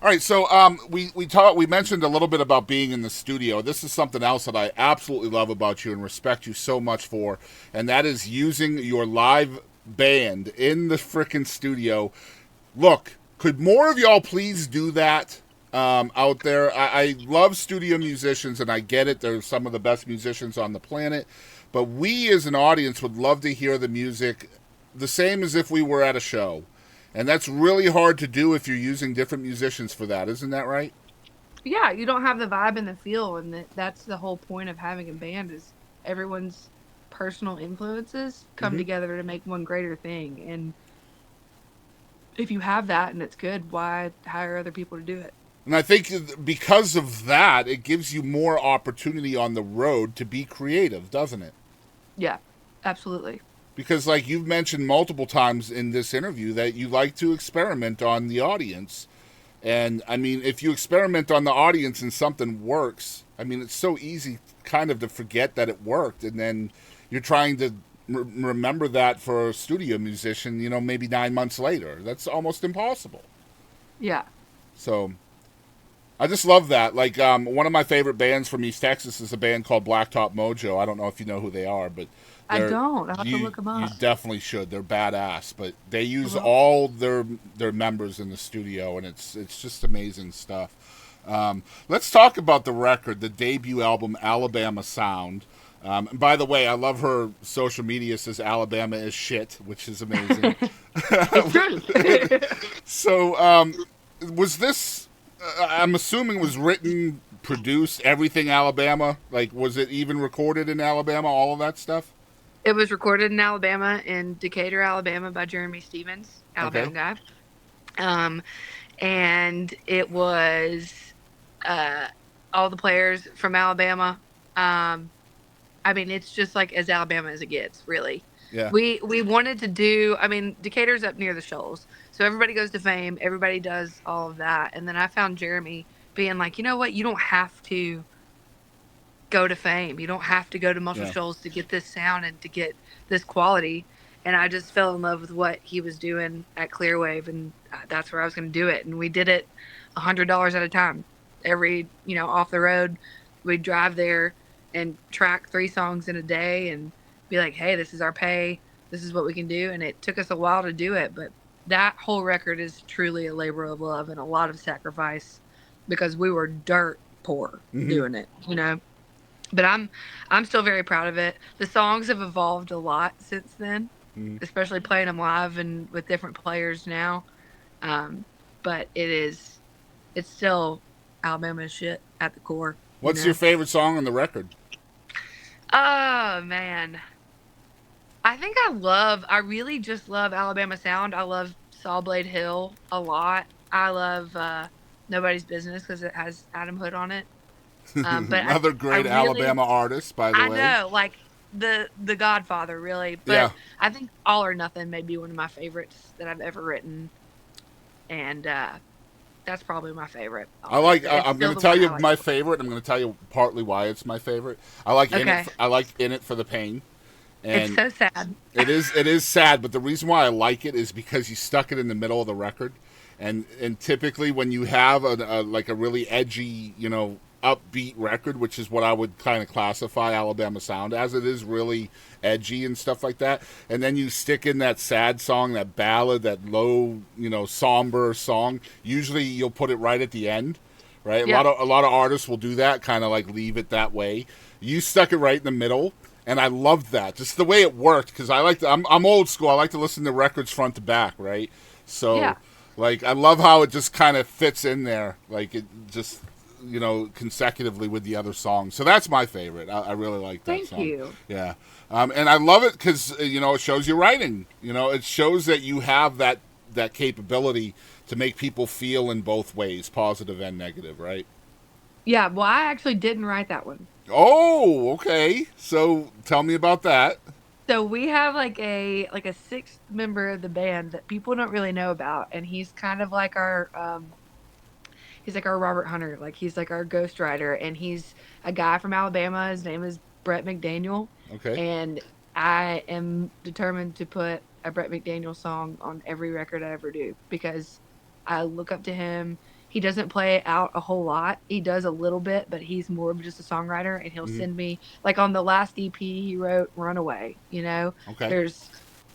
All right, so we mentioned a little bit about being in the studio. This is something else that I absolutely love about you and respect you so much for, and that is using your live band in the frickin' studio. Look, could more of y'all please do that out there? I love studio musicians, and I get it. They're some of the best musicians on the planet, but we as an audience would love to hear the music the same as if we were at a show. And that's really hard to do if you're using different musicians for that, isn't that right? Yeah, you don't have the vibe and the feel, and that's the whole point of having a band is everyone's personal influences come Mm-hmm. together to make one greater thing. And if you have that and it's good, why hire other people to do it? And I think because of that, it gives you more opportunity on the road to be creative, doesn't it? Yeah, absolutely. Because, like you've mentioned multiple times in this interview, that you like to experiment on the audience. And I mean, if you experiment on the audience and something works, I mean, it's so easy kind of to forget that it worked. And then you're trying to remember that for a studio musician, maybe 9 months later. That's almost impossible. Yeah. So I just love that. Like, one of my favorite bands from East Texas is a band called Blacktop Mojo. I don't know if you know who they are, but I they're don't. I'll have to you look them you up. definitely should. They're badass, but they use Well, all their members in the studio, and it's just amazing stuff. Let's talk about the record, the debut album, Alabama Sound. And by the way, I love her social media says Alabama is shit, which is amazing. it's true. So, was this? I'm assuming was written, produced, everything Alabama. Like, was it even recorded in Alabama? All of that stuff. It was recorded in Alabama, in Decatur, Alabama, by Jeremy Stevens, Okay. Alabama guy. And it was uh, all the players from Alabama. Um, I mean, it's just like as Alabama as it gets, really. Yeah. We wanted to do. I mean, Decatur's up near the Shoals, so everybody goes to Fame. Everybody does all of that, and then I found Jeremy being like, you know what? You don't have to go to Fame. You don't have to go to Muscle Yeah. Shoals to get this sound and to get this quality. And I just fell in love with what he was doing at Clearwave, and that's where I was going to do it. And we did it $100 at a time. Every off the road, we'd drive there and track 3 songs in a day, and be like, "Hey, this is our pay. This is what we can do." And it took us a while to do it, but that whole record is truly a labor of love and a lot of sacrifice because we were dirt poor Mm-hmm. doing it. But I'm still very proud of it. The songs have evolved a lot since then, Mm-hmm. especially playing them live and with different players now. Um, but it's still Alabama shit at the core, you What's your know. favorite song on the record? Oh man, I really just love Alabama Sound. I love Sawblade Hill a lot. I love Nobody's Business because it has Adam Hood on it. But Another I great really Alabama artist, by the I way. know, like the Godfather, really. But Yeah. I think All or Nothing may be one of my favorites that I've ever written, and that's probably my favorite. I like. It's I'm going still to the tell one you I like my the most. favorite. I'm going to tell you partly why it's my favorite. I like in it. Okay, I like in it for the pain, it's and so sad. it is sad. But the reason why I like it is because you stuck it in the middle of the record, and typically when you have like a really edgy, upbeat record, which is what I would kind of classify Alabama Sound as, it is really edgy and stuff like that. And then you stick in that sad song, that ballad, that low, somber song. Usually you'll put it right at the end, right? A Yeah, lot of a lot of artists will do that, kind of like leave it that way. You stuck it right in the middle, and I loved that. Just the way it worked, because I'm old school. I like to listen to records front to back, right? So, yeah. like, I love how it just kind of fits in there, like it just consecutively with the other songs. So that's my favorite. I really like that Thank song. you. Yeah, and I love it because it shows you writing. It shows that you have that capability to make people feel in both ways, positive and negative, right? Yeah, well, I actually didn't write that one. Oh, okay. So tell me about that. So we have like a sixth member of the band that people don't really know about, and he's kind of like our Robert Hunter, like he's like our ghostwriter, and he's a guy from Alabama. His name is Brett McDaniel, Okay. and I am determined to put a Brett McDaniel song on every record I ever do because I look up to him. He doesn't play it out a whole lot. He does a little bit, but he's more of just a songwriter, and he'll Hmm. send me, like, on the last EP he wrote, Runaway, you know. Okay.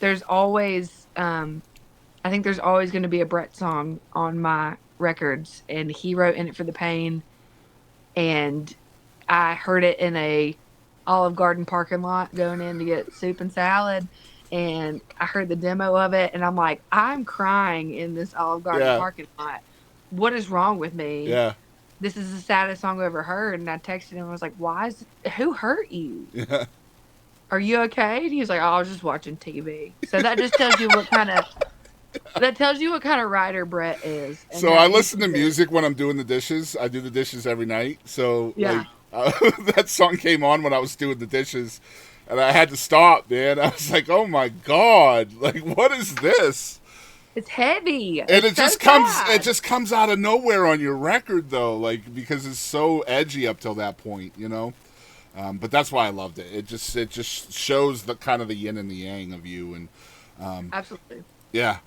There's always I think there's always going to be a Brett song on my records, and he wrote In It for the Pain, and I heard it in a Olive Garden parking lot going in to get soup and salad, and I heard the demo of it, and I'm like, I'm crying in this Olive Garden Yeah. parking lot. What is wrong with me? Yeah. This is the saddest song I've ever heard. And I texted him, I was like, who hurt you? Yeah. Are you okay? And he was like, oh, I was just watching TV. So that just tells you that tells you what kind of writer Brett is. And So I that listen to music when I'm doing the dishes. I do the dishes every night. So yeah. like that song came on when I was doing the dishes, and I had to stop, man. I was like, "Oh my god! Like, what is this?" It's heavy. And It's it just so comes, sad. it just comes out of nowhere on your record, though, like because it's so edgy up till that point, you know. But that's why I loved it. It just shows the kind of the yin and the yang of you, and Absolutely. yeah.